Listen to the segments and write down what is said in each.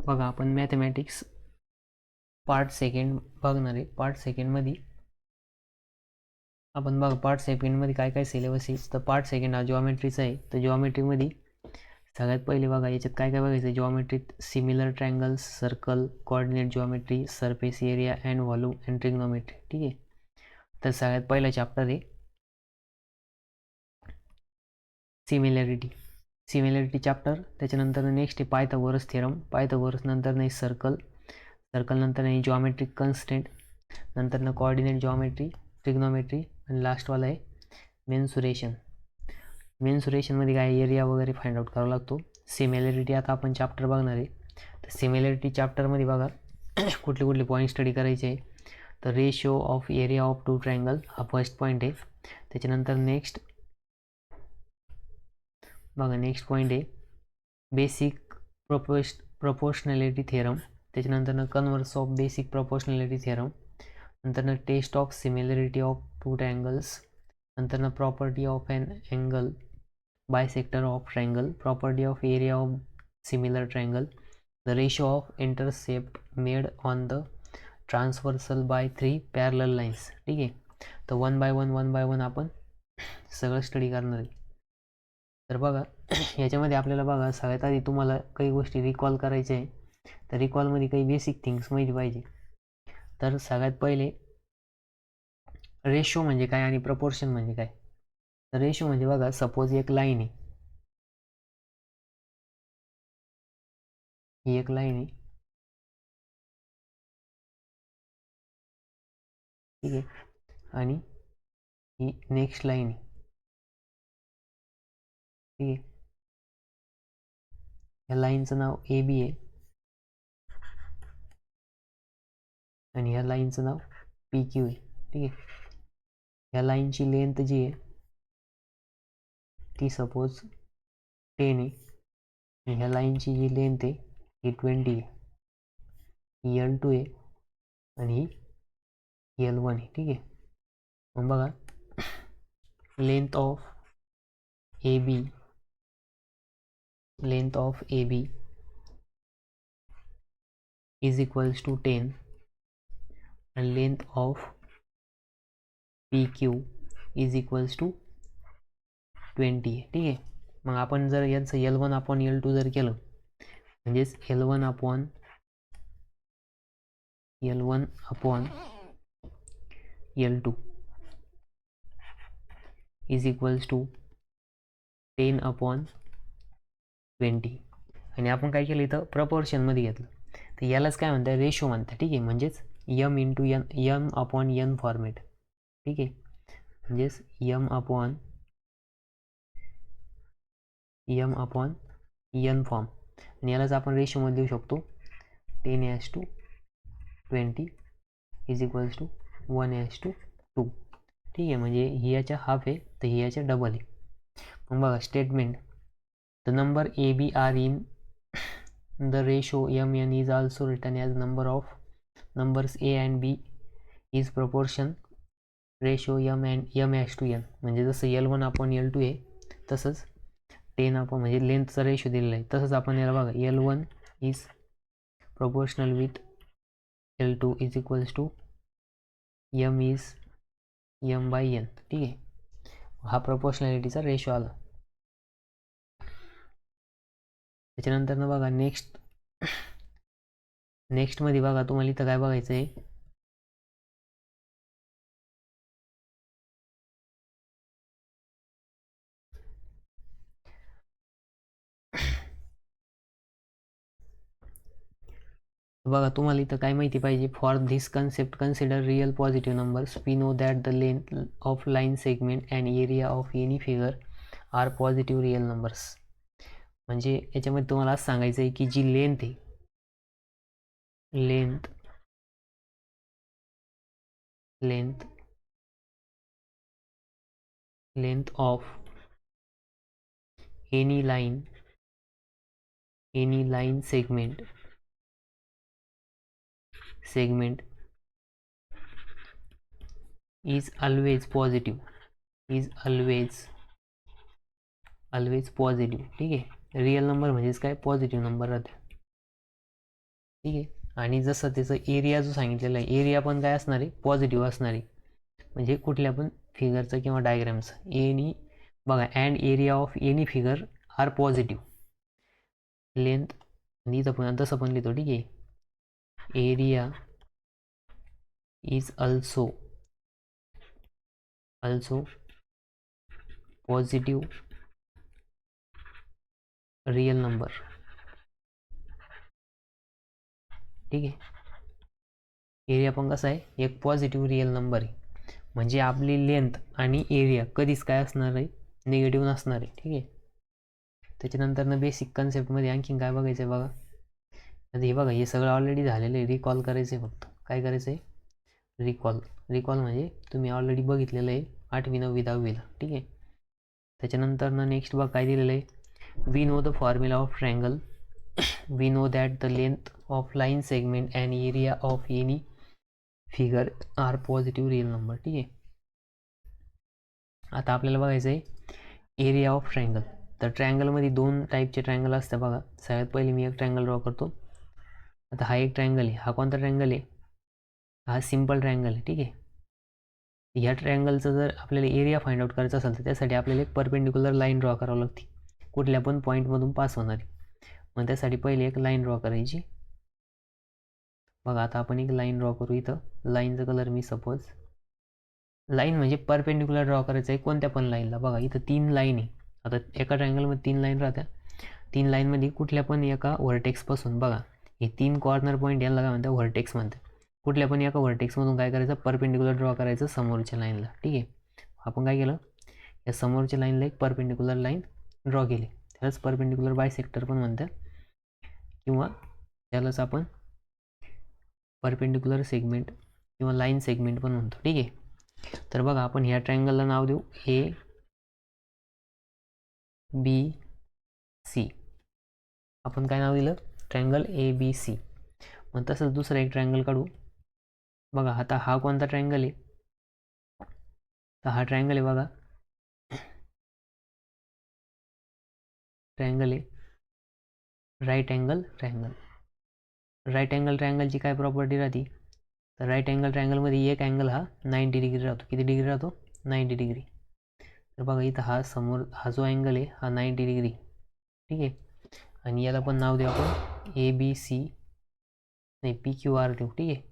बघा आपण mathematics part second बघणार आहे. पार्ट सेकंडमध्ये आपण बघा पार्ट सेकंडमध्ये काय काय सिलेबस आहे. तर पार्ट सेकंड हा जॉमेट्रीचा आहे. तर जॉमेट्रीमध्ये सगळ्यात पहिले बघा याच्यात काय काय बघायचं. जॉमेट्रीत similar triangles, circle, coordinate geometry, surface area and volume and trigonometry. ठीक आहे. तर सगळ्यात पहिला चॅप्टर आहे सिमिलॅरिटी चॅप्टर. त्याच्यानंतर नेक्स्ट आहे पायथागोरस थेरम. पायथागोरस नंतर नाही सर्कल नंतर नाही जॉमेट्रिक कन्स्टेंट, नंतर कोऑर्डिनेट जॉमेट्री, ट्रिग्नोमेट्री आणि लास्टवाला आहे मेन्सुरेशनमध्ये काय एरिया वगैरे फाइंड आउट करावा लागतो. सिमिलॅरिटी आता आपण चॅप्टर बघणार आहे. तर सिमिलॅरिटी चॅप्टरमध्ये बघा कुठले कुठले पॉईंट स्टडी करायचे आहे. तर ratio of area of two triangle हा फर्स्ट पॉईंट आहे. त्याच्यानंतर नेक्स्ट पॉईंट आहे बेसिक प्रोपोर्शनॅलिटी थेरम. त्याच्यानंतर converse of basic proportionality theorem, नंतर test of similarity of two triangles, नंतर property of an angle bisector of triangle, property of area of similar triangle, the ratio of intercept made on the transversal by 3 parallel lines. ठीक आहे. तर one by one आपण सगळं study करणार आहे. तर बघा याच्यामध्ये आपल्याला बघा सगळ्यात आधी तुम्हाला काही गोष्टी रिकॉल करायच्या आहे. तर रिकॉलमध्ये काही बेसिक थिंग्स माहिती पाहिजे. तर सगळ्यात पहिले रेशो म्हणजे काय आणि प्रपोर्शन म्हणजे काय. तर रेशो म्हणजे बघा सपोज एक लाईन आहे, ही एक लाईन आहे. ठीक आहे. आणि ही नेक्स्ट लाईन आहे. ठीक आहे. या लाईनचं नाव ए बी आहे आणि ह्या लाईनचं नाव पी क्यू आहे. ठीक आहे. ह्या लाईनची लेंथ जी आहे ती सपोज 10 आहे आणि ह्या लाईनची जी लेंथ आहे ही 20 आहे. ही L2 आहे आणि ही L1 आहे. ठीक आहे. मग बघा length of A B is equals to 10 and length of PQ is equals to 20. ठीक आहे. मग आपण जर याचं L1 अपॉन L2 जर केलं म्हणजेच L1 upon L2 is equals to 10 upon 20 आणि आपण काय केलं इथं प्रपोर्शनमध्ये घेतलं. तर यालाच काय म्हणतात रेशो म्हणतात. ठीक आहे. म्हणजेच M into N, M upon N format. ठीक आहे. म्हणजेच यम अपॉन एन फॉर्म आणि यालाच आपण रेशोमध्ये देऊ शकतो 10:20 इज इक्वल्स टू 1:2. ठीक आहे. म्हणजे ही याच्या हाफ आहे तर ही याच्या डबल आहे. मग बघा statement the number A B are in the ratio mn is also written as number of numbers a and b is proportion ratio m/n. म्हणजे जसं L1 अपॉन L2 आहे तसंच 10 अपॉन म्हणजे लेंथचा रेशो दिलेला आहे तसंच आपण याला बघा L1 is proportional with L2 is equals to m is m/n. ठीक आहे. हा प्रोपोर्शनॅलिटीचा रेशो आला. त्याच्यानंतर बघा नेक्स्ट मध्ये बघा तुम्हाला इथं काय बघायचं आहे. बघा तुम्हाला इथं काय माहिती पाहिजे. For this concept consider real positive numbers. We know that the length of line segment and area of any figure are positive real numbers. म्हणजे याच्यामध्ये तुम्हाला असं सांगायचं आहे की जी लेंथ आहे length of any line segment is always positive. ठीक आहे. रिअल नंबर म्हणजेच काय पॉझिटिव्ह नंबर राहते. ठीक आहे. आणि जसं त्याचं एरिया जो सांगितलेला आहे, एरिया पण काय असणार आहे, पॉझिटिव्ह असणार आहे. म्हणजे कुठल्या पण फिगरचं किंवा डायग्रामचं एनी बघा, and area of any figure are positive. Length आणि इथं पण तसं पण लिहितो, ठीक आहे. Area is also positive real number. ठीक आहे. एरिया पण कसा आहे, एक पॉझिटिव्ह रियल नंबर आहे. म्हणजे आपली लेंथ आणि एरिया कधीच काय असणार आहे, निगेटिव्ह नसणार आहे. ठीक आहे. त्याच्यानंतर बेसिक कन्सेप्टमध्ये आणखीन काय बघायचं आहे बघा. आता हे बघा, हे सगळं ऑलरेडी झालेलं आहे, रिकॉल करायचं आहे. फक्त काय करायचं आहे, रिकॉल म्हणजे तुम्ही ऑलरेडी बघितलेलं आहे 8वी 9वी 10वीला. ठीक आहे. त्याच्यानंतर नेक्स्ट बघा काय दिलेलं आहे, we know the formula of triangle. We know that the length of line segment and area of any figure are positive real number. ठीक आहे. आता आपल्याला बघायचं आहे एरिया ऑफ ट्रायंगल. तर ट्रायंगलमध्ये 2 टाईपचे ट्रायंगल असतात बघा. सगळ्यात पहिले मी एक ट्रायंगल ड्रॉ करतो. आता हा एक ट्रायंगल आहे. हा कोणता ट्रायंगल आहे, हा सिम्पल ट्रायंगल आहे. ठीक आहे. ह्या ट्रायंगलचं जर आपल्याला एरिया फाइंड आउट करायचा असेल तर त्यासाठी आपल्याला एक परपेंडिक्युलर लाईन ड्रॉ करावं लागते, कुठल्या पण पॉईंटमधून पास होणारी. मग त्यासाठी पहिले एक लाईन ड्रॉ करायची. बघा, आता आपण एक लाईन ड्रॉ करू. इथं लाईनचा कलर मी सपोज लाईन म्हणजे परपेंडिक्युलर ड्रॉ करायचं आहे कोणत्या पण लाईनला. बघा, इथं 3 लाईन आहे. आता एका ट्रायंगलमध्ये 3 लाईन राहत्या. 3 लाईनमध्ये कुठल्या पण एका व्हर्टेक्सपासून बघा, हे 3 कॉर्नर पॉईंट याला काय म्हणतात, व्हर्टेक्स म्हणतात. कुठल्या पण एका व्हर्टेक्समधून काय करायचं, परपेंडिक्युलर ड्रॉ करायचं समोरच्या लाईनला. ठीक आहे. आपण काय केलं, या समोरच्या लाईनला एक परपेंडिक्युलर लाईन ड्रॉ केली. त्यालाच परपेंडिक्युलर बायसेक्टर पण म्हणतात, किंवा त्यालाच आपण परपेंडिक्युलर सेगमेंट किंवा लाईन सेगमेंट पण म्हणतो. ठीक आहे. तर बघा, आपण ह्या ट्रायंगलला नाव देऊ ए बी सी. आपण काय नाव दिलं, ट्रायंगल ए बी सी. मग तसंच दुसरा एक ट्रायंगल काढू. बघा, आता हा कोणता ट्रायंगल आहे, तर हा ट्रायंगल आहे बघा, ट्रायंगल आहे right angle triangle. Right angle ट्रायंगलची काय प्रॉपर्टी राहते, तर राईट अँगल ट्रायंगलमध्ये एक अँगल हा 90 डिग्री राहतो. किती डिग्री राहतो, 90 डिग्री. तर बघा, इथं हा समोर हा जो अँगल आहे हा 90 डिग्री. ठीक आहे. आणि याला पण नाव देऊ आपण ए बी सी, नाही पी क्यू आर देऊ. ठीक आहे.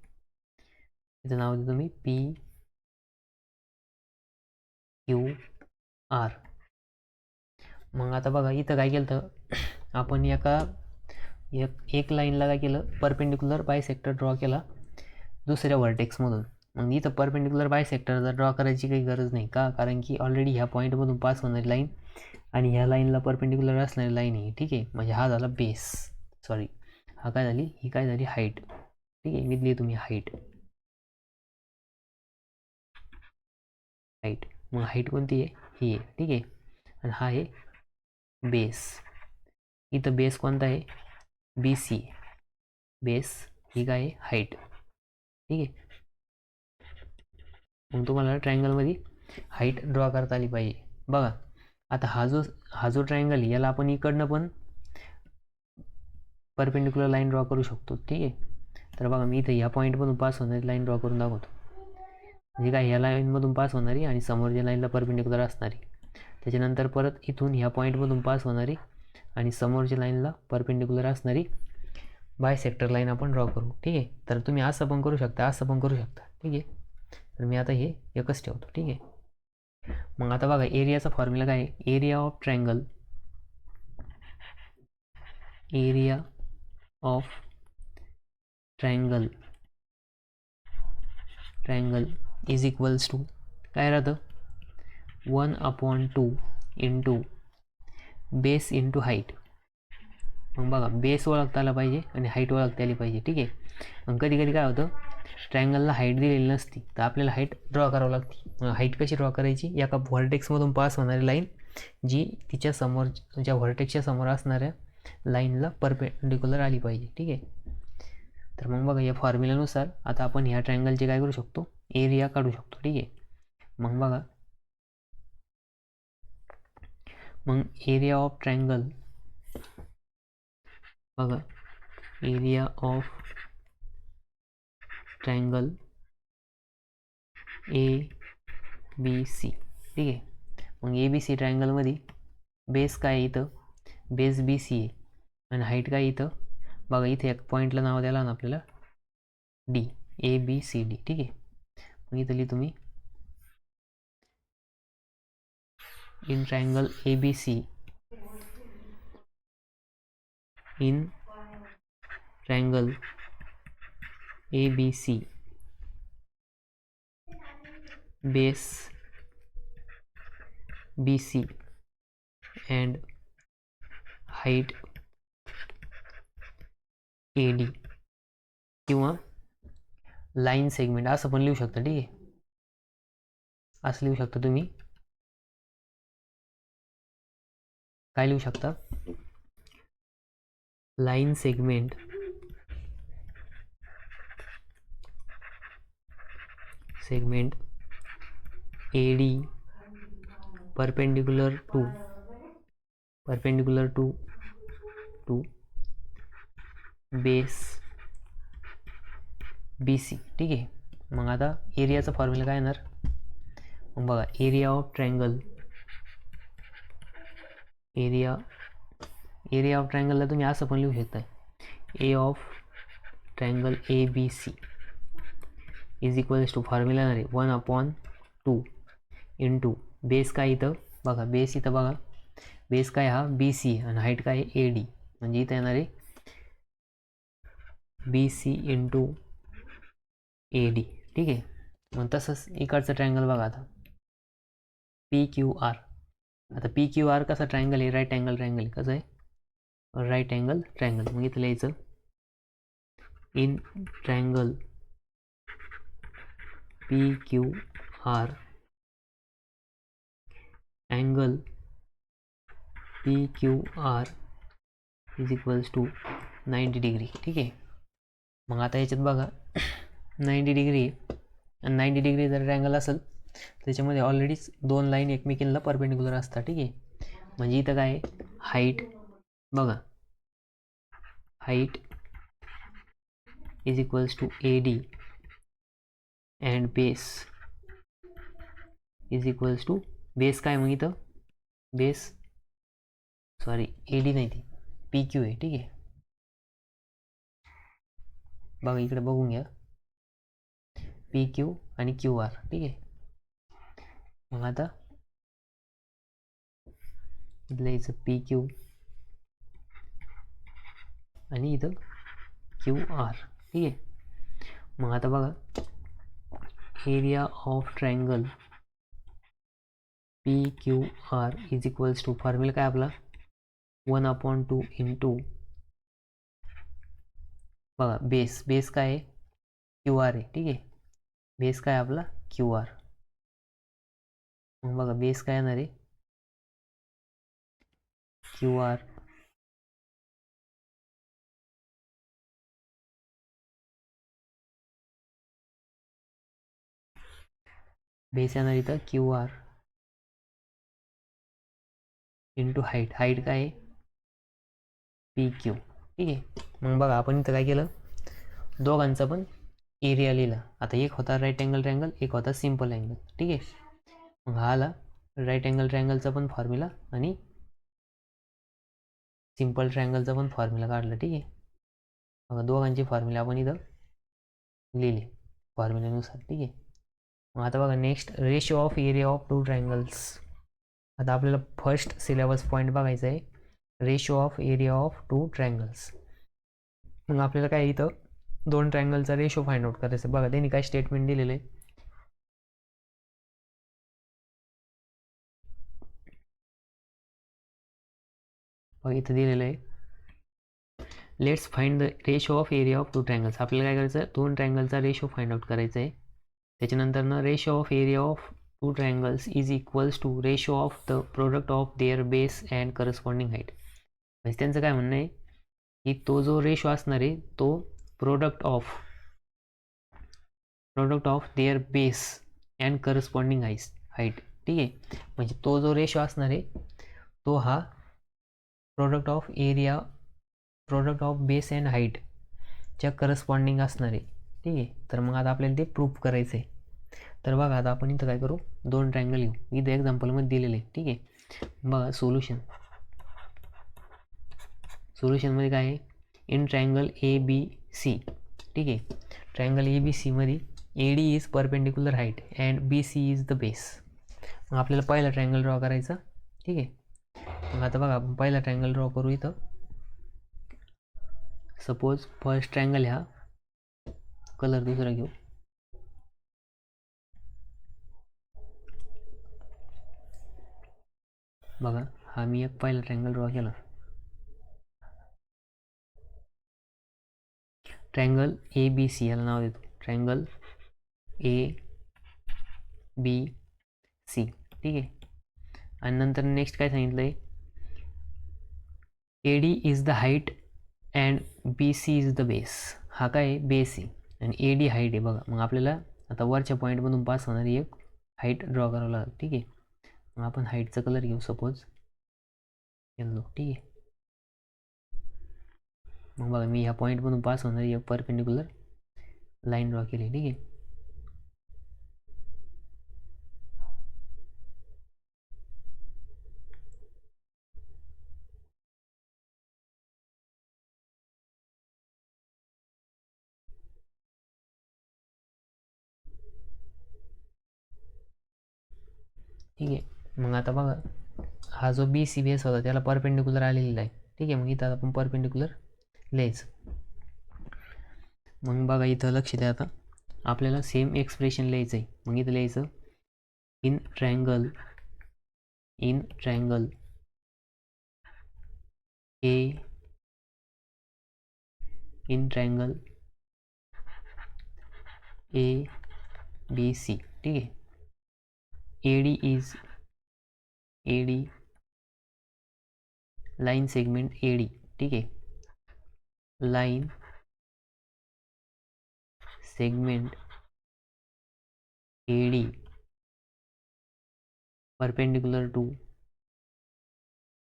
इथं नाव देतो मी पी क्यू आर. मग आता बघा, इथं काय केलं तर आपण एक लाईनला काय केलं, परपेंडिक्युलर बायसेक्टर ड्रॉ केला दुसऱ्या व्हर्टेक्समधून. मग इथं परपेंडिक्युलर बायसेक्टर जर ड्रॉ करायची काही गरज नाही का, कारण की ऑलरेडी ह्या पॉईंटमधून पास होणारी लाईन आणि ह्या लाईनला परपेंडिक्युलर असणारी लाईन आहे. ठीक आहे. म्हणजे हा झाला बेस, सॉरी हा काय झाली, ही काय झाली हाईट. ठीक आहे. मी तुम्ही हाईट. मग हाईट कोणती आहे, ही आहे. ठीक आहे. आणि हा आहे बेस. इथं बेस कोणता आहे, बी सी. बेस ही काय आहे, हाईट. ठीक आहे. मग तुम्हाला ट्रायंगलमध्ये हाईट ड्रॉ करता आली पाहिजे. बघा, आता हा जो ट्रायंगल आहे याला आपण इकडनं पण परपेंडिक्युलर लाईन ड्रॉ करू शकतो. ठीक आहे. तर बघा, मी इथं ह्या पॉईंटमधून पास होणारी लाईन ड्रॉ करून दाखवतो. म्हणजे काय, ह्या लाईनमधून पास होणारी आणि समोरच्या लाईनला परपेंडिक्युलर असणारी. त्याच्यानंतर परत इथून ह्या पॉईंटमधून पास होणारी आणि समोरच्या लाईनला परपेंडिक्युलर असणारी बायसेक्टर लाईन आपण ड्रॉ करू. ठीक आहे. तर तुम्ही असं पण करू शकता, असं पण करू शकता. ठीक आहे. तर मी आता हे एकच ठेवतो. ठीक आहे. मग आता बघा, एरियाचा फॉर्म्युला काय आहे, area of triangle is equals to काय राहतं, 1/2 इंटू बेस इंटू हाईट. मग बघा, बेस ओळखता आला पाहिजे आणि हाईट ओळखता आली पाहिजे. ठीक आहे. मग कधी कधी काय होतं, ट्रायंगलला हाईट दिलेली नसती तर आपल्याला हाईट ड्रॉ करावं लागते. हाईट कशी ड्रॉ करायची, एका व्हर्टेक्समधून पास होणारी लाईन जी तिच्या समोर, ज्या व्हर्टेक्सच्या समोर असणाऱ्या लाईनला परपेंडिक्युलर आली पाहिजे. ठीक आहे. तर मग बघा, या फॉर्म्युल्यानुसार आता आपण ह्या ट्रायंगलचे काय करू शकतो, एरिया काढू शकतो. ठीक आहे. मग बघा, मग एरिया ऑफ ट्रायंगल, बघा एरिया ऑफ ट्रायंगल ABC, ठीक आहे. मग ABC ट्रायंगलमध्ये बेस काय आहे इथं, बेस BC आहे आणि हाईट काय इथं बघा, इथे एक पॉईंटला नाव द्यायला ना आपल्याला D, ABCD, ठीक आहे. मग इथं लिहितो मी in triangle ABC, in triangle ABC base BC and height AD किंवा लाईन सेगमेंट असं पण लिहू शकता, ठीक आहे. असं लिहू शकता तुम्ही, काय लिहू शकता, line segment AD perpendicular to base BC, ठीक आहे. मग आता एरियाचा फॉर्म्युला काय येणार, मग बघा एरिया ऑफ ट्रायंगलला तुम्ही असं पण लिहू शकता, A of triangle ABC is equals to formula येणार आहे 1/2 इंटू बेस काय इथं बघा, बेस इथं बघा, बेस काय हा BC आणि हाईट काय AD, म्हणजे इथं येणार आहे BC इंटू AD, ठीक आहे. मग तसंच इकडचं ट्रायंगल बघा आता PQR. आता PQR कसा ट्रायंगल आहे, राईट अँगल ट्रायंगल, कसं आहे राईट अँगल ट्रायंगल. मग इथं लिहायचं in triangle PQR angle PQR is equals to 90 degree, ठीक आहे. मग आता याच्यात बघा 90 डिग्री आणि 90 डिग्री जर ट्रायंगल असेल त्याच्यामध्ये ऑलरेडीच दोन लाईन एकमेकींना परपेंडिक्युलर असतात, ठीक आहे. म्हणजे इथं काय हाईट बघा, height is equals to AD and base is equals to base काय, मग इथं बेस AD नाही, ती PQ आहे, ठीक आहे. बघा इकडे बघून घ्या PQ आणि QR, ठीक आहे. मग आता इथलं याचं PQ आणि इथं QR, ठीक आहे. मग आता बघा area of triangle PQR is equals to formula काय आपला 1/2 इंटू बघा बेस काय आहे QR आहे, ठीक आहे. बेस काय आपला QR. मग बघा बेस काय येणार आहे QR बेस येणार इथं QR इंटू हाईट काय आहे PQ, ठीक आहे. मग बघा आपण इथं काय केलं, दोघांचा पण एरिया लिहिला. आता एक होता राईट अँगल ट्रायंगल, एक होता सिम्पल अँगल, ठीक आहे. मग हा आला राईट अँगल ट्रायंगलचा पण फॉर्म्युला आणि सिम्पल ट्रायंगलचा पण फॉर्म्युला काढला, ठीक आहे. मग दोघांची फॉर्म्युला आपण इथं लिहिले फॉर्म्युल्यानुसार, ठीक आहे. मग आता बघा next ratio of area of two triangles. आता आपल्याला फर्स्ट सिलेबस पॉईंट बघायचा आहे ratio of area of two triangles. मग आपल्याला काय इथं दोन ट्रायंगलचा रेशिओ फाइंड आउट करायचं. बघा त्यांनी काय स्टेटमेंट दिलेलं आहे, बघा इथं दिलेलं आहे let's find the ratio of area of two triangles. आपल्याला काय करायचं, दोन ट्रायंगलचा रेशिओ फाइंड आउट करायचा आहे. त्याच्यानंतर ना ratio of area of two triangles is equals to ratio of the product of their base and corresponding height. म्हणजे त्यांचं काय म्हणणं आहे की तो जो रेशो असणार आहे तो product of their base and corresponding height, ठीक आहे. म्हणजे तो जो रेशो असणार आहे तो हा product of base and height च्या करस्पॉन्डिंग असणार आहे. ठीक आहे, तर मग आता आपल्याला ते प्रूफ करायचं आहे. तर बघा आता आपण इथं काय करू, 2 ट्रायंगल घेऊ. इथं एक्झाम्पलमध्ये दिलेलं आहे. ठीक आहे, बघा सोल्युशनमध्ये काय आहे, in triangle A B C. ठीक आहे, ट्रायंगल ए बी सीमध्ये A D is perpendicular height and B C is the base. मग आपल्याला पहिला ट्रायंगल ड्रॉ करायचा. ठीक आहे, मग आता बघा आपण पहिला ट्रायंगल ड्रॉ करू. इथं सपोज फर्स्ट ट्रायंगल ह्या कलर दुसरा घेऊ. बघा हा मी एक पहिला ट्रायंगल ड्रॉ केला. ट्रायंगल ए बी सी याला नाव देतो, ट्रायंगल ए बी सी. ठीक आहे, आणि नंतर नेक्स्ट काय सांगितलं आहे, A D is the height and B C is the base. हा काय आहे, बेस आहे आणि ए डी हाईट आहे. बघा मग आपल्याला आता वरच्या पॉईंटमधून पास होणारी एक हाईट ड्रॉ करावं लागेल. ठीक आहे, मग आपण हाईटचा कलर घेऊ, सपोज येलो. ठीक आहे, मग बघा मी ह्या पॉईंटमधून पास होणारी एक परपेंडिक्युलर लाईन ड्रॉ केली. ठीक आहे, ठीक आहे, मग आता बघा हा जो बी सी बेस होता त्याला परपेंडिक्युलर आलेला आहे. ठीक आहे, मग इथं आपण परपेंडिक्युलर लिहायचं. मग बघा इथं लक्ष द्या, आता आपल्याला सेम एक्सप्रेशन लिहायचं आहे. मग इथं लिहायचं in triangle A in triangle A B C. ठीक आहे, A D line segment A D. ठीक आहे, line segment A D perpendicular to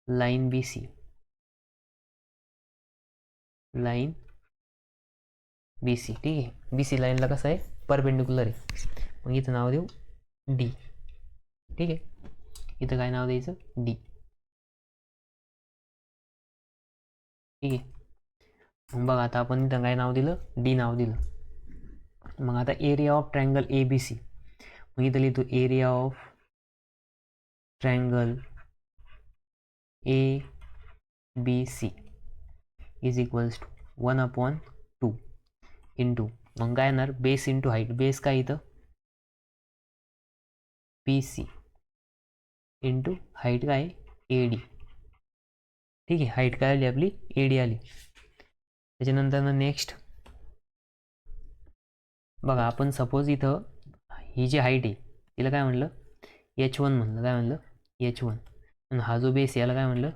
line B C. Line B C. ठीक आहे, बी सी लाईनला कसं आहे, परपेंडिक्युलर आहे. मग इथं नाव देऊ डी. ठीक आहे, इथं काय नाव द्यायचं, डी. ठीक आहे, मग बघा आता आपण इथं काय नाव दिलं, डी नाव दिलं. मग आता area of triangle A B C. मग इथं लिहितो area of triangle A B C is equals to 1/2 into, मग काय येणार, बेस इंटू हाईट. बेस काय इथं पी सी इंटू हाईट काय ए डी. ठीक आहे, हाईट काय आली आपली, ए डी आली. त्याच्यानंतर नेक्स्ट बघा आपण सपोज इथं ही जी हाईट आहे तिला काय म्हणलं, H1 म्हणलं. काय म्हणलं, H1. आणि हा जो बेस आहे याला काय म्हणलं,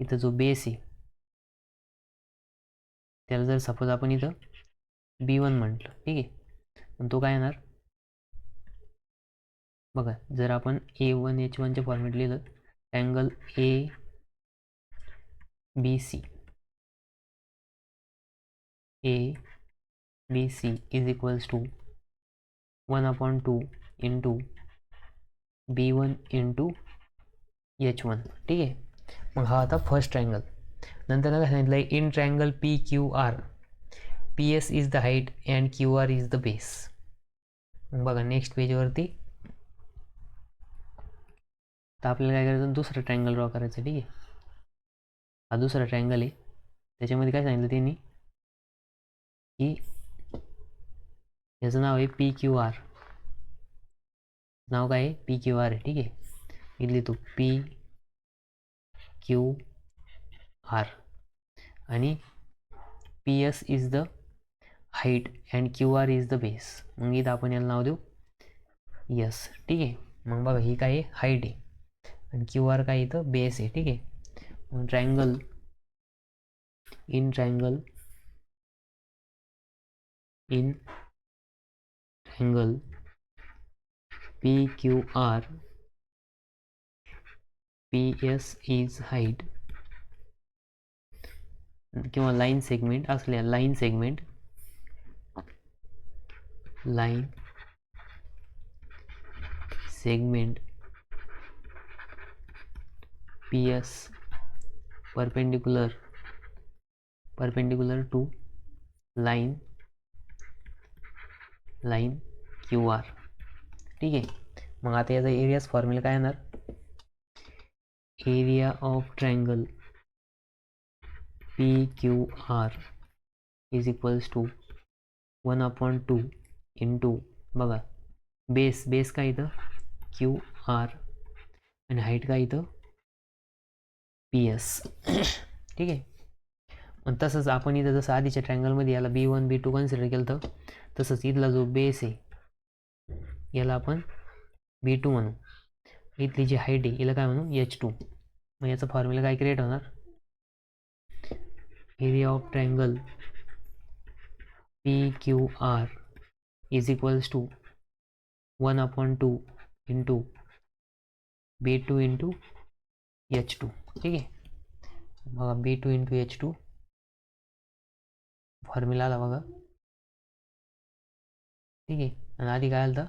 इथं जो बेस आहे त्याला जर सपोज आपण इथं B1 म्हटलं. ठीक आहे, पण तो काय येणार, बघा जर आपण A1 H1च्या फॉर्मॅट लिहिलं, triangle A B C is equals to 1/2 into B1 into H1. ठीक आहे, मग हा आता फर्स्ट ट्रायंगल. नंतर काय सांगितलं आहे, in triangle P Q R P S is the height and Q R is the base. मग बघा नेक्स्ट पेजवरती तर आपल्याला काय करायचं, दुसरं ट्रायंगल ड्रॉ करायचं. ठीक आहे, हा दुसरा ट्रायंगल आहे. त्याच्यामध्ये काय सांगितलं त्यांनी की याचं नाव आहे पी क्यू आर. नाव काय आहे, पी क्यू आर आहे. ठीक आहे, इथली तो पी क्यू आर आणि P S is the height and Q R is the base. मग इथं आपण याला नाव देऊ यस. ठीक आहे, मग बघा ही काय आहे, हाईट आहे आणि क्यू आर काय इथं बेस आहे. ठीक आहे, मग triangle in triangle P Q R P S is height किंवा लाईन सेगमेंट असल्या line segment PS perpendicular to line QR. ठीक आहे. मग आता याचा एरियाज फॉर्म्युला काय येणार, area of triangle PQR is equals to 1/2 into बघा बेस काय इथं QR आणि हाईट काय इथं PS. ठीक आहे. आणि तसंच आपण इथं जसं आधीच्या ट्रायंगलमध्ये याला B1 B2 कन्सिडर केलं तर तसंच इथला जो बेस आहे याला आपण B2 म्हणू, इथली जी हाईट आहे याला काय म्हणू H2. मग याचा फॉर्म्युला काय क्रिएट होणार, area of triangle PQR is equals to 1/2 into B2 into H2. ठीक आहे. बघा B2 इंटू H2 फॉर्म्युला आला बघा. ठीक आहे. आणि आधी काय आलं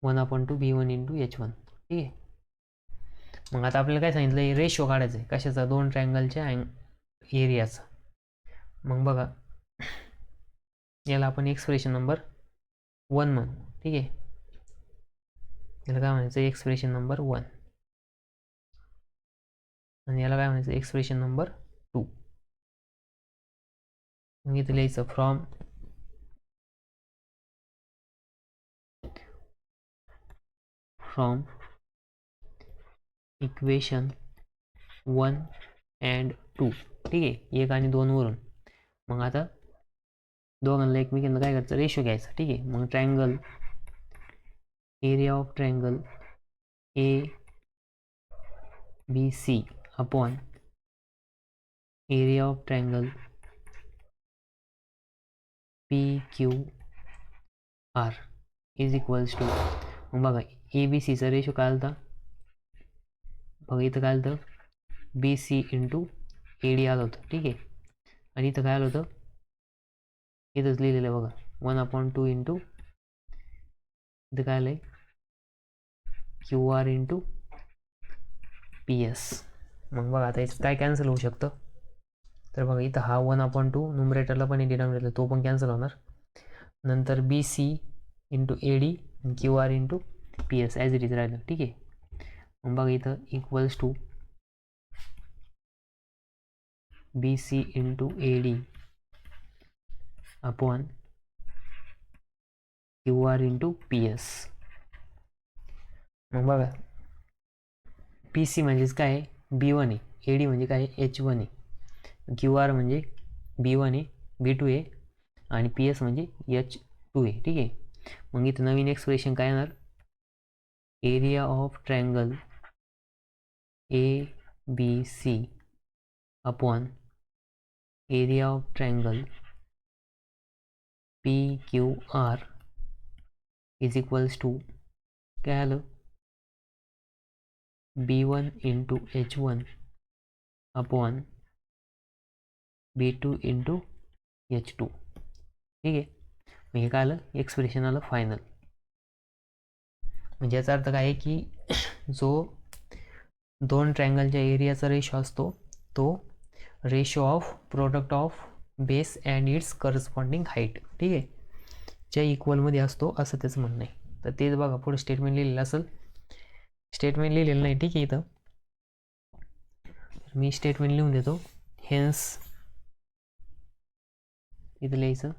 1/2 B1 इंटू H1. ठीक आहे. मग आता आपल्याला काय सांगितलं, रेशो काढायचं आहे कशाचा, दोन ट्रायंगलच्या एरियाचा. मग बघा याला आपण एक्सप्रेशन नंबर 1 म्हणू. ठीक आहे. याला काय म्हणायचं एक्सप्रेशन नंबर 1 आणि याला काय म्हणायचं एक्सप्रेशन नंबर 2. मग इथं लिहायचं फ्रॉम इक्वेशन 1 and 2. ठीक आहे. 1 आणि 2 वरून मग आता दोघांना एकमेकांना काय करायचं रेशो घ्यायचा. ठीक आहे. मग triangle area of triangle ABC upon area of triangle PQR is equals to, मग बघा ABCचा रेशो काय आलता बघा इथं काय आलं BC इंटू AD आलं होतं. ठीक आहे. आणि इथं काय आलं होतं इथंच लिहिलेलं बघा 1/2 इंटू इथं काय आलंय QR इंटू PS. मग बघा आता याच्यात काय कॅन्सल होऊ शकतं, तर बघा इथं हा 1/2 नुमरेटरला पण डिनॉमिनेटरला तो पण कॅन्सल होणार. नंतर BC इंटू AD आणि QR into PS as it is राहिलं. ठीक आहे. मग बघा इथं equals to BC into AD upon QR into PS. मग बघा PC म्हणजेच काय आहे B1 आहे, AD म्हणजे काय H1 आहे, QR म्हणजे B1 आहे B2 आहे आणि PS म्हणजे H2 आहे. ठीक आहे. मग इथं नवीन एक्सप्रेशन काय येणार, area of triangle ABC upon area of triangle PQR is equals to काय आलं B1 into H1 upon B2 into H2. ठीक आहे. मग हे काय आलं एक्सप्रेशन आलं फायनल. म्हणजे याचा अर्थ काय आहे की जो दोन ट्रायंगलच्या एरियाचा रेशो असतो तो ratio of product of base and it's corresponding height. ठीक आहे, च्या इक्वलमध्ये असतो असं त्याचं म्हणणं आहे. तर तेच बघा पुढे स्टेटमेंट लिहिलेलं असेल, स्टेटमेंट लिहिलेलं नाही. ठीक आहे. इथं मी स्टेटमेंट लिहून देतो. हेन्स इथं लिहायचं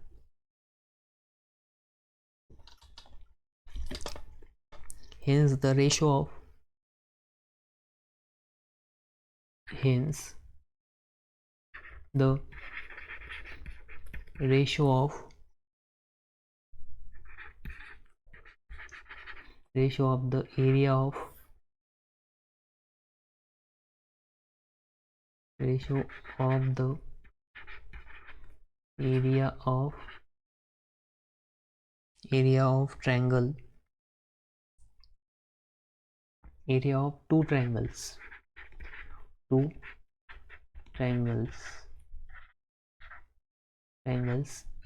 hence the ratio of the area of triangle area of two triangles two triangles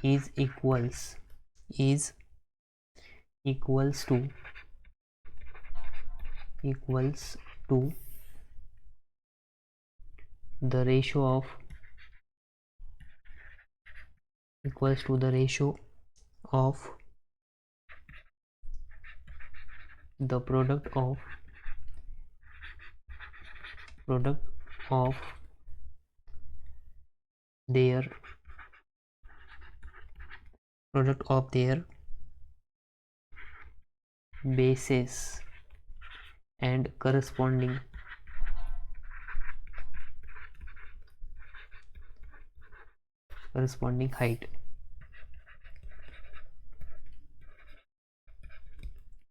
is equals to the ratio of the product of their bases and corresponding height.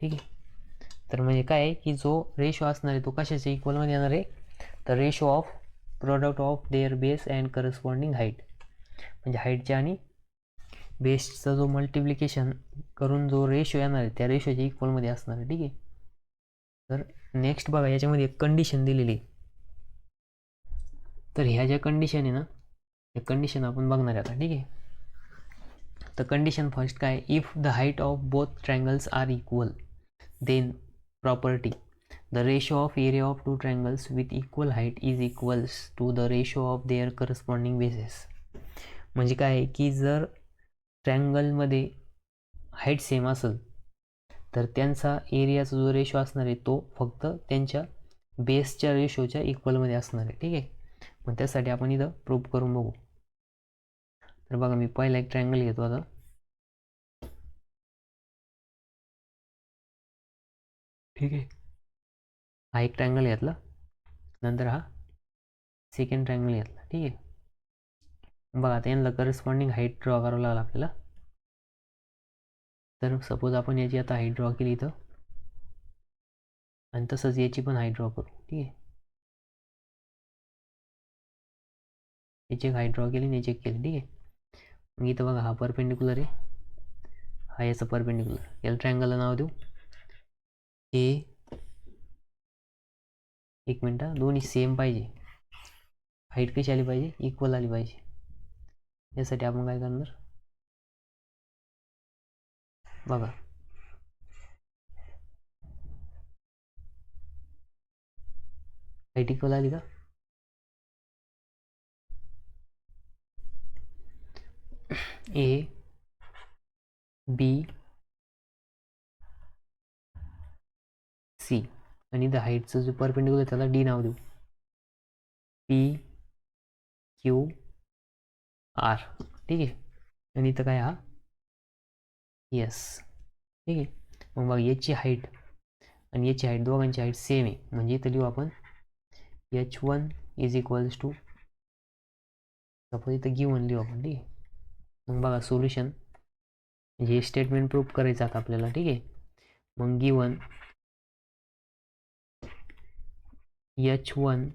ठीक आहे. तर म्हणजे काय आहे की जो रेशो असणार आहे तो कशाच्या इक्वल मध्ये येणार आहे, तर ratio of product of their base and corresponding height, म्हणजे हाईटच्या आणि बेसचा जो मल्टिप्लिकेशन करून जो रेशो येणार आहे त्या रेशोच्या इक्वल मध्ये असणार आहे. ठीक आहे. तर नेक्स्ट बघा, याच्यामध्ये एक कंडिशन दिलेली आहे. तर ह्या ज्या कंडिशन आहे ना, या कंडिशन आपण बघणार आहे आता. ठीक आहे. तर कंडिशन फर्स्ट काय, if the height of both triangles are equal then property, the ratio of area of two triangles with equal height is equals to the ratio of their corresponding bases. म्हणजे काय आहे की जर ट्रायंगलमध्ये height same असेल तर त्यांचा एरियाचा जो ratio असणार आहे तो फक्त त्यांच्या बेसच्या रेशोच्या इक्वलमध्ये असणार आहे. ठीक आहे. मग त्यासाठी आपण इथं प्रूव्ह करून बघू. तर बघा, मी पहिला एक ट्रायंगल घेतो आता. ठीक आहे. हा एक ट्रायंगल घेतला, नंतर हा सेकंड ट्रायंगल घेतला. ठीक आहे. बघा, आता यांना करस्पॉन्डिंग हाईट ड्रॉ करावं लागेल आपल्याला. तर सपोज आपण याची आता हाईट ड्रॉ केली इथं, आणि तसंच याची पण हाईट ड्रॉ करू. ठीक आहे. याची एक हाईट ड्रॉ केली आणि याची एक केली. ठीक आहे. मग इथं बघा, हा परपेंडिक्युलर आहे, हा याचा परपेंडिक्युलर. याला ट्रायंगलला नाव देऊ ए. एक मिनट, दोन्ही सेम पाहिजे, हाईट कशी आली पाहिजे, इक्वल आली पाहिजे. यासाठी आपण काय करणार, बघा, हाईट इक्वल आली का, ए बी सी, आणि इथं हाईटचं जो परपेंडिक्युलर त्याला डी नाव देऊ, पी क्यू आर. ठीक आहे. आणि इथं काय, हा यस. ठीक आहे. मग बघा, याची हाईट आणि याची हाईट, दोघांची हाईट सेम आहे, म्हणजे इथं लिहू आपण h1 is equals to, suppose इथं गिवन लिहू आपण. ठीक आहे. मग बघा, सोल्युशन म्हणजे हे स्टेटमेंट प्रूव्ह करायचं आता आपल्याला. ठीक आहे. मग given h1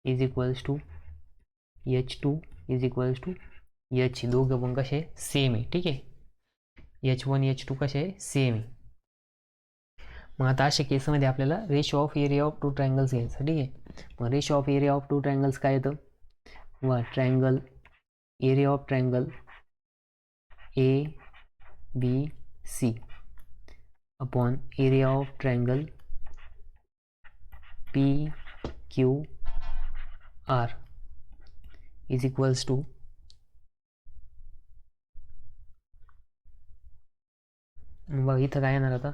is equals to h2 is equals to h, दोघं पण कसे सेम आहे. ठीक आहे. h1 h2 कसे आहे, सेम आहे. मग आता अशा केसमध्ये आपल्याला ratio of area of two triangles घ्यायचं. ठीक आहे. मग ratio of area of two triangles काय येतं, व triangle area of triangle A B C upon area of triangle P Q R is equals to, बघ इथं काय येणार आता,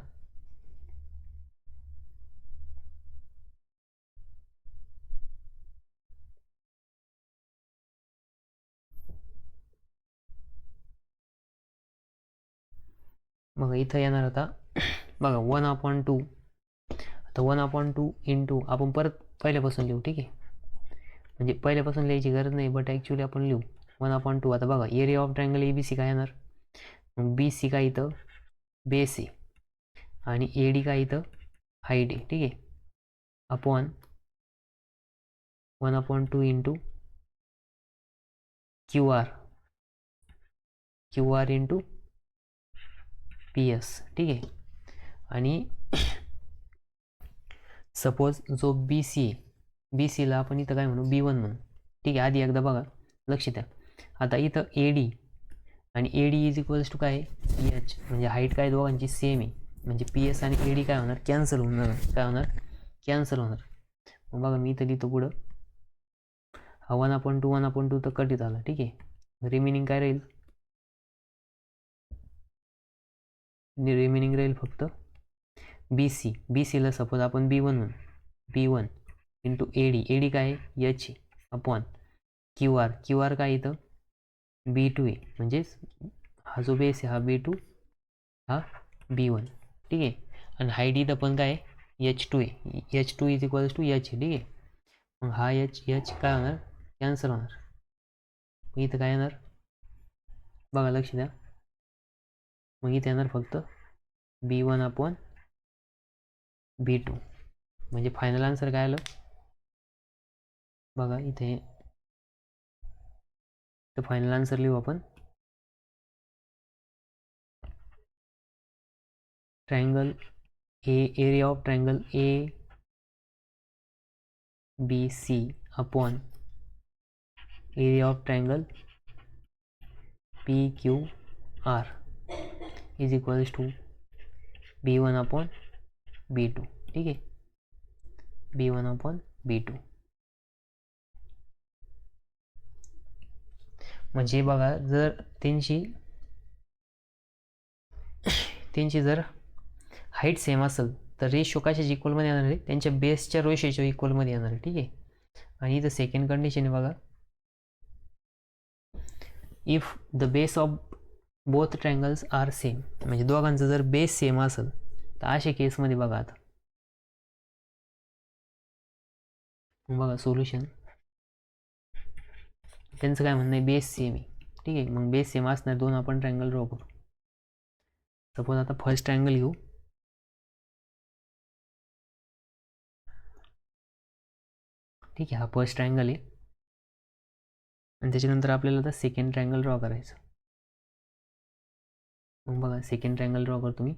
बघा इथं येणार आता, बघा 1/2. आता 1/2 इंटू, आपण परत पहिल्यापासून लिहू. ठीक आहे. म्हणजे पहिल्यापासून लिहायची गरज नाही, बट ॲक्च्युली आपण लिहू 1/2. आता बघा, area of triangle A B C काय येणार, मग बी सी काय इथं बेस आहे, आणि ए डी काय इथं हाईट आहे. ठीक आहे. Upon 1/2 into Q R into P S. ठीक आहे. आणि सपोज जो बी सी आहे बी सीला आपण इथं काय म्हणू B1 म्हणू. ठीक आहे, आधी एकदा बघा, लक्ष द्या. आता इथं AD आणि AD इज इक्वल्स टू काय H, म्हणजे हाईट काय दोघांची सेम आहे, म्हणजे PS आणि AD काय होणार, कॅन्सल होणार. काय होणार, कॅन्सल होणार. मग बघा मी इथं लिहितो पुढं, हा 1/2 तर कट झाला. ठीक आहे, रिमेनिंग काय राहील, रिमेनिंग राहील फक्त BC. BCला सपोज आपण B1 म्हणू, B1 इंटू AD काय आहे H अपॉन QR काय इथं B2 आहे, म्हणजेच हा जो बेस आहे हा B2, हा B1. ठीक आहे, आणि हाईट इथं पण काय H2 आहे, H2 is equals to H. ठीक आहे, मग हा H काय होणार, कॅन्सल होणार. मग इथं काय येणार बघा, लक्ष द्या. मग इथे येणार फक्त B1 अपॉन B2, म्हणजे फायनल आन्सर काय आलं बघा इथे. तर फायनल आन्सर लिहू आपण, triangle area of triangle ABC upon area of triangle PQR is equals to B1 upon B2. ठीक आहे, B1 अपॉन B2. म्हणजे बघा, जर त्यांची जर हाईट सेम असेल तर रेशो कशाच्या इक्वलमध्ये येणार आहे, त्यांच्या बेसच्या रेशोच्या इक्वलमध्ये येणार आहे. ठीक आहे, आणि इथं सेकंड कंडिशन आहे बघा, if the base of both triangles are same, म्हणजे दोघांचं जर बेस सेम असेल तर अशा केसमध्ये बघा, आता बघा सोल्युशन, त्यांचं काय म्हणणं आहे, बेस सेम आहे. ठीक आहे, मग बेस सेम असणार दोन आपण ट्रायंगल ड्रॉ करू. सपोज आता फर्स्ट ट्रायंगल घेऊ. ठीक आहे, हा फर्स्ट ट्रायंगल आहे, आणि त्याच्यानंतर आपल्याला आता सेकंड ट्रायंगल ड्रॉ करायचं. मग बघा सेकंड ट्रायंगल ड्रॉ करतो मी.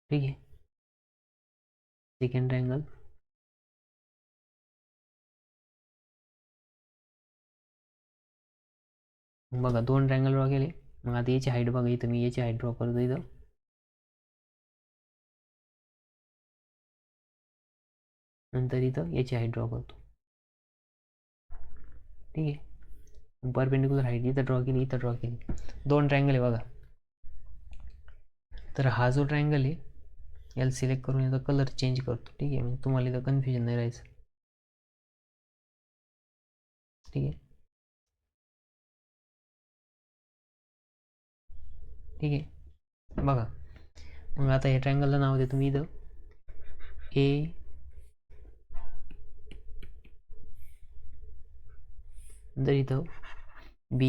ठीक आहे, सेकंड ट्रायंगल, बघा दोन ट्रायंगल ड्रॉ केले. मग आता याची हाईट बघा, इथं मी याची हाईट ड्रॉ करतो इथं. नंतर इथं याची हाईट ड्रॉ करतो. ठीक आहे, परपेंडिक्युलर हाईट इथं ड्रॉ केली, इथं ड्रॉ केली, दोन ट्रायंगल आहे बघा. तर हा जो ट्रायंगल आहे याला सिलेक्ट करून याचा कलर चेंज करतो. ठीक आहे, म्हणजे तुम्हाला इथं कन्फ्युजन नाही राहायचं. ठीक आहे, ठीक आहे, बघा. मग आता हे ट्रायंगलला नाव देतो मी इथं A, नंतर इथं B,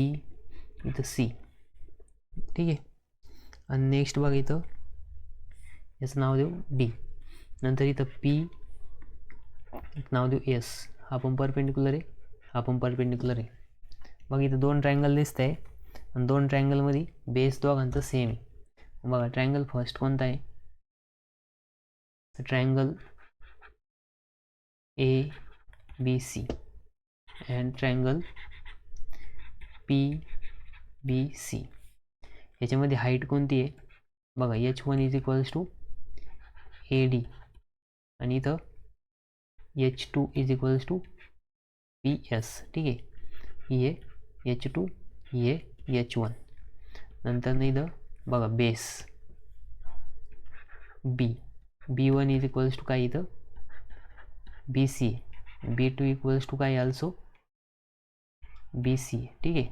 इथं C. ठीक आहे, आणि नेक्स्ट बघा इथं याचं नाव देऊ D, नंतर इथं P नाव देऊ S. हा पण परपेंडिक्युलर आहे, हा पण परपेंडिक्युलर आहे. मग इथं दोन ट्रायंगल दिसत आहे, आणि दोन ट्रायंगलमध्ये बेस दोघांचं सेम आहे. बघा ट्रायंगल फर्स्ट कोणता आहे, तर triangle ABC and triangle PBC. याच्यामध्ये हाईट कोणती आहे बघा, H1 is equals to AD, आणि इथं H2 is equals to PS. ठीक आहे, ही आहे H2, ही आहे H1. नंतर इथं बघा base B1 is equals to काय, इथं BC, B2 इक्वल्स टू काय ऑल्सो BC. ठीक आहे,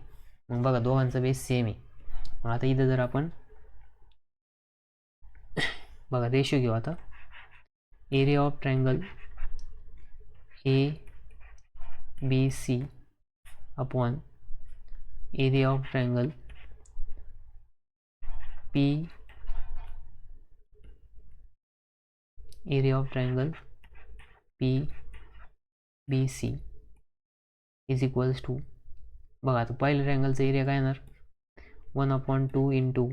मग बघा दोघांचा बेस सेम आहे. मग आता इथं जर आपण बघा रेशो घेऊ, आता area of triangle ABC upon area of triangle PBC is equals to, बघा आता पहिल्या ट्रायंगलचा एरिया काय येणार 1/2 इंटू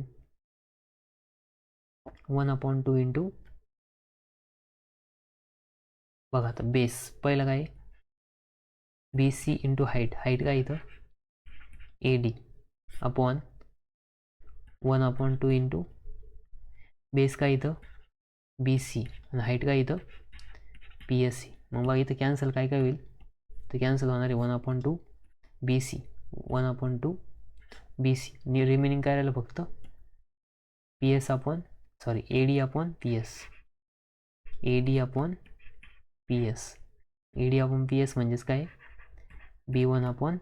1/2 इंटू बघा आता बेस पहिलं काय बी सी इंटू हाईट काय इथं AD अपॉन 1/2 इंटू बेस काय इथं BC आणि हाईट काय इथं PSC. मग बघा इथं कॅन्सल काय होईल तर कॅन्सल होणार आहे 1/2 BC 1/2 BC रिमेनिंग काय राहिलं फक्त AD upon PS AD upon PS म्हणजेच काय B1 अपॉन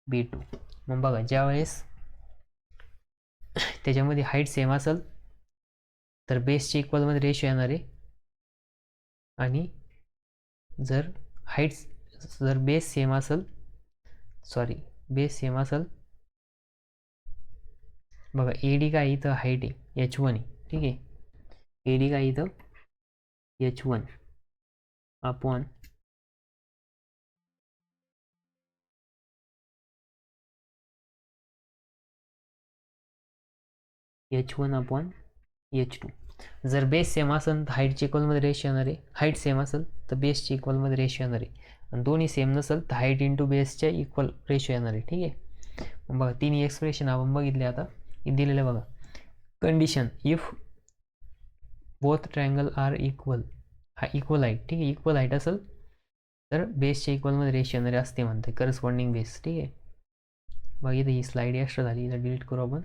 B2. मग बघा ज्यावेळेस त्याच्यामध्ये हाईट सेम असेल तर बेसच्या इक्वलमध्ये रेशो येणार आहे आणि जर बेस सेम असेल बघा AD काय इथं हाईट आहे H1 आहे ठीक आहे AD काय इथं H1 upon H1 upon H2. जर बेस सेम असेल तर हाईटच्या इक्वलमध्ये रेशियो येणार आहे हाईट सेम असेल तर बेसच्या इक्वलमध्ये रेशियो येणार आहे आणि दोन्ही सेम नसेल तर हाईट इंटू बेसच्या इक्वल रेशियो येणार आहे ठीक आहे. मग बघा तिन्ही एक्सप्रेशन आपण बघितले आता दिलेलं बघा condition if both triangle are equal height ठीक आहे इक्वल हाईट असेल तर बेसच्या इक्वलमध्ये रेशियो येणारे असते म्हणते करस्पॉन्डिंग बेस ठीक आहे. बघा इथे ही स्लाइड एक्स्ट्रा झाली इथं डिलीट करू आपण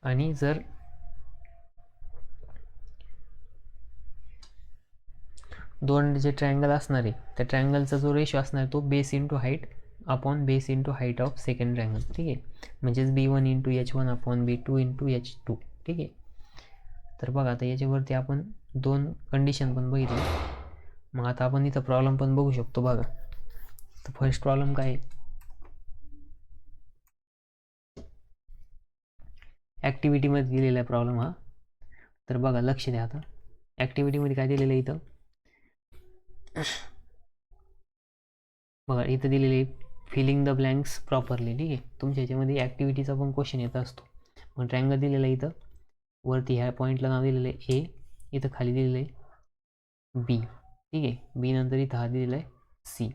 आणि जर दोन जे ट्रायंगल असणार आहे त्या ट्रायंगलचा जो रेशो असणार आहे तो base into height upon base into height of second triangle ठीक आहे म्हणजेच B1 into H1 upon B2 into H2 ठीक आहे. तर बघा आता याच्यावरती आपण दोन कंडिशन पण बघितली. मग आता आपण इथं प्रॉब्लेम पण बघू शकतो बघा. तर फर्स्ट प्रॉब्लेम काय आहे ॲक्टिव्हिटीमध्ये दिलेला आहे प्रॉब्लेम हा. तर बघा लक्ष द्या आता ॲक्टिव्हिटीमध्ये काय दिलेलं आहे इथं बघा इथं दिलेले फिलिंग द ब्लँक्स प्रॉपरली ठीक आहे तुमच्या ह्याच्यामध्ये ॲक्टिव्हिटीचा पण क्वेश्चन येत असतो. मग ट्रायंगल दिलेला आहे इथं वरती ह्या पॉईंटला नाव दिलेलं आहे A इथं खाली दिलेलं आहे B ठीक आहे B नंतर इथं हा दिलेला आहे C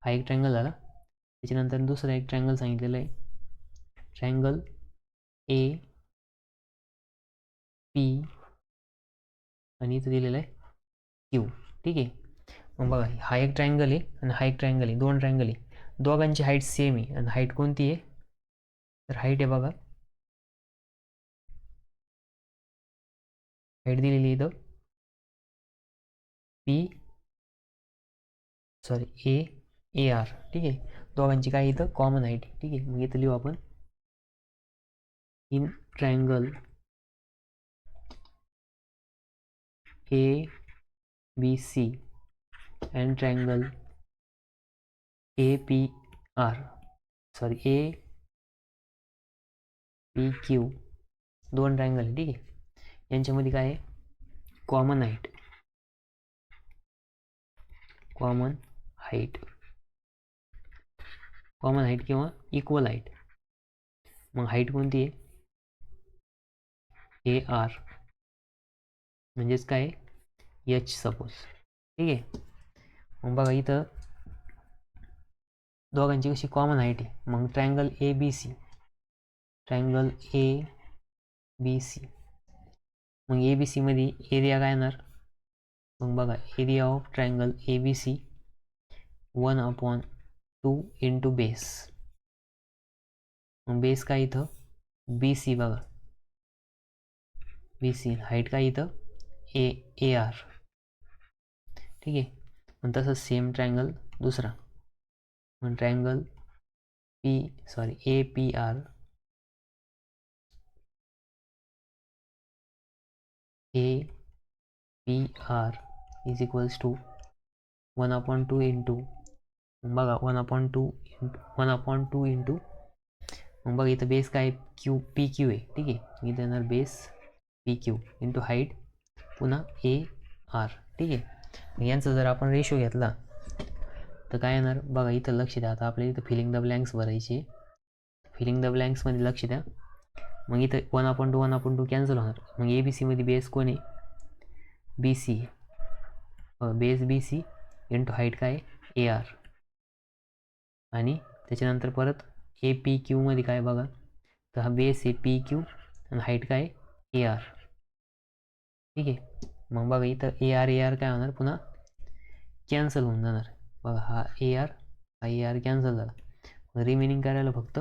हा एक ट्रायंगल झाला. त्याच्यानंतर दुसरा एक ट्रायंगल सांगितलेलं आहे ट्रायंगल AP आणि इथं दिलेलं आहे Q ठीक आहे. मग बघा हा एक ट्रायंगल आहे आणि हा एक ट्रायंगल आहे दोन ट्रायंगल आहे दोघांची हाईट सेम आहे आणि हाईट कोणती आहे तर हाईट आहे बघा हाईट दिलेली इथं AR ठीक आहे दोघांची काय इथं कॉमन हाईट ठीक आहे. मग इथं लिहू आपण in triangle ABC and triangle APQ दोन ट्रायंगल आहे ठीक आहे यांच्यामध्ये काय आहे कॉमन हाईट किंवा इक्वल हाईट. मग हाईट कोणती आहे AR म्हणजेच काय H सपोज ठीक आहे. मग बघा इथं दोघांची कशी कॉमन हाईट आहे मग ट्रायंगल ABC मग ABC मध्ये एरिया काय येणार मग बघा area of triangle ABC 1/2 into base मग बेस काय इथं BC बघा BC हाईट काय इथं AR ठीक आहे. मग तसंच सेम ट्रायंगल दुसरा मग triangle APR is equals to 1/2 into बघा 1/2 इंटू मग बघा इथं बेस काय PQ आहे ठीक आहे इथं येणार बेस PQ इंटू हाईट पुन्हा AR ठीक आहे. यांचा जर आपण रेशो घेतला तर काय येणार बघा, इथं लक्ष द्या. आता आपल्याला इथं फिलिंग द ब्लँक्स भरायची. फिलिंग द ब्लँक्समध्ये लक्ष द्या. मग इथं 1/2 कॅन्सल होणार. मग ABC मध्ये बेस कोण आहे, BC, base BC into height काय AR, आणि त्याच्यानंतर परत APQ मध्ये काय बघा, तर हा बेस आहे PQ आणि हाईट काय AR. ठीक आहे. मग बघा इथं AR काय होणार, पुन्हा कॅन्सल होऊन जाणार. बघा हा AR कॅन्सल झाला. मग रिमेनिंग करायला फक्त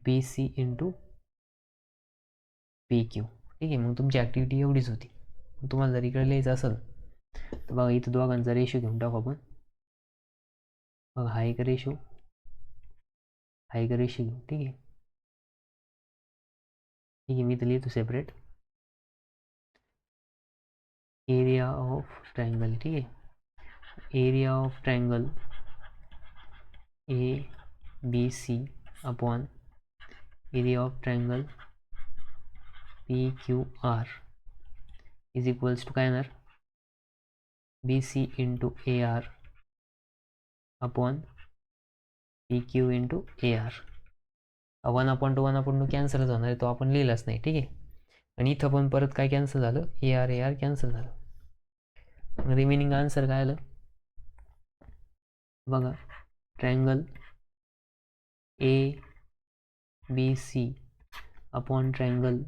BC इंटू PQ. ठीक आहे. मग तुमची ॲक्टिव्हिटी एवढीच होती. मग तुम्हाला जर इकडे लिहायचं असेल तर बघा इथं दोघांचा रेशो घेऊन टाकू आपण. बघा हा एक रेशो घेऊ. ठीक आहे. मी तर लिहितो सेपरेट. Area of triangle. ठीक आहे. Area of triangle ABC upon area of triangle PQR is equals to काय येणार, BC into AR upon PQ into AR. 1/2 कॅन्सलच होणार आहे, तो आपण लिहिलाच नाही. ठीक आहे. आणि इथं पण परत काय कॅन्सल झालं, AR कॅन्सल झालं. रिमेनिंग आन्सर काय आलं बघा, triangle ABC upon triangle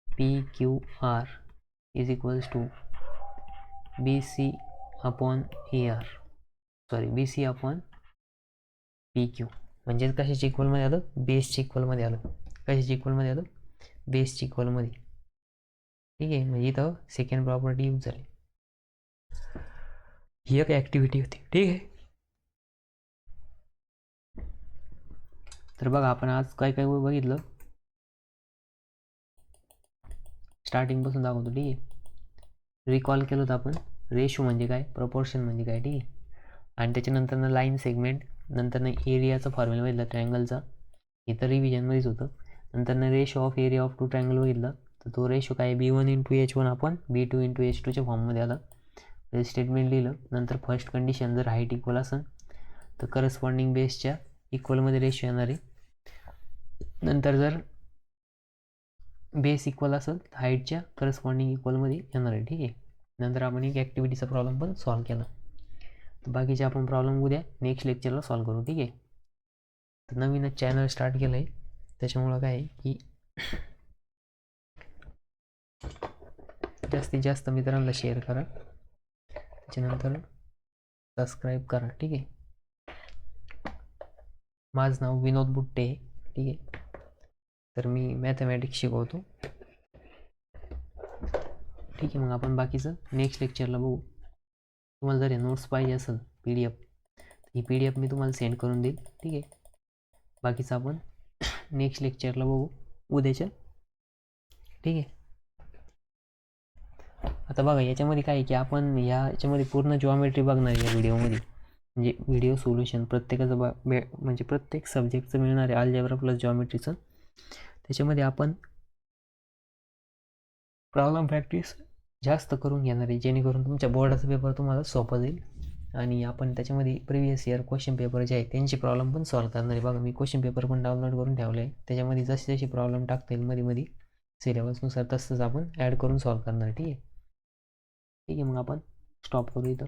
PQR is equals to BC upon AR, BC upon PQ. म्हणजेच कशाच्या इक्वलमध्ये आलं, बेसच्या इक्वलमध्ये आलं. कशाच्या इक्वलमध्ये आलं, बेसच्या इक्वलमध्ये. ठीक आहे. म्हणजे इथं सेकंड प्रॉपर्टी यूज झाली. ही एक ॲक्टिव्हिटी होती. ठीक आहे. तर बघा आपण आज काय काय बघितलं, स्टार्टिंगपासून दाखवतो. ठीक आहे. रिकॉल केलं होतं आपण, रेशो म्हणजे काय, प्रपोर्शन म्हणजे काय. ठीक आहे. आणि त्याच्यानंतर लाईन सेगमेंट, नंतर एरियाचा फॉर्म्युला बघितला ट्रायंगलचा, हे तर रिव्हिजनमध्येच होतं. नंतर ratio of area of 2 triangle बघितलं, तर तो रेशो काय B1 इंटू H1 आपण B2 इंटू H2च्या फॉर्ममध्ये आला. स्टेटमेंट लिहिलं. नंतर फर्स्ट कंडिशन, जर हाईट इक्वल असेल तर करस्पॉन्डिंग बेसच्या इक्वलमध्ये रेशो येणार आहे. नंतर जर बेस इक्वल असेल तर हाईटच्या करस्पॉन्डिंग इक्वलमध्ये येणार आहे. ठीक आहे. नंतर आपण एक ॲक्टिव्हिटीचा प्रॉब्लेम पण सॉल्व केला. तर बाकीचे आपण प्रॉब्लेम उद्या नेक्स्ट लेक्चरला सॉल्व करू. ठीक आहे. तर नवीनच चॅनल स्टार्ट केलं आहे, त्याच्यामुळं काय आहे की जास्तीत जास्त मित्रांना शेअर करा, त्याच्यानंतर सबस्क्राईब करा. ठीक आहे. माझं नाव विनोद बुट्टे आहे. ठीक आहे. तर मी मॅथमॅटिक्स शिकवतो. ठीक आहे. मग आपण बाकीचं नेक्स्ट लेक्चरला बघू. तुम्हाला जर हे नोट्स पाहिजे असेल PDF, ही PDF मी तुम्हाला सेंड करून देईल. ठीक आहे. बाकीचं आपण नेक्स्ट लेक्चरला बघू उद्याच्या. ठीक आहे. आता बघा याच्यामध्ये काय आहे की आपण याच्यामध्ये पूर्ण जॉमेट्री बघणार आहे या व्हिडिओमध्ये. म्हणजे व्हिडिओ सोल्युशन प्रत्येकाचं म्हणजे प्रत्येक सब्जेक्टचं मिळणार आहे, अल्जेब्रा प्लस जॉमेट्रीचं. त्याच्यामध्ये आपण प्रॉब्लेम प्रॅक्टिस जास्त करून घेणार आहे, जेणेकरून तुमच्या बोर्डाचा पेपर तुम्हाला सोपा जाईल. आणि आपण त्याच्यामध्ये प्रिव्हियस इयर क्वेश्चन पेपर जे आहे त्यांचे प्रॉब्लेम पण सॉल्व करणार आहे. बघा मी क्वेश्चन पेपर पण डाउनलोड करून ठेवले आहे. त्याच्यामध्ये जसे जसे प्रॉब्लेम टाकता येईल मध्ये सिलेबसनुसार तसंच आपण ॲड करून सॉल्व करणार. ठीक आहे. ठीक आहे. मग आपण स्टॉप करू इथं.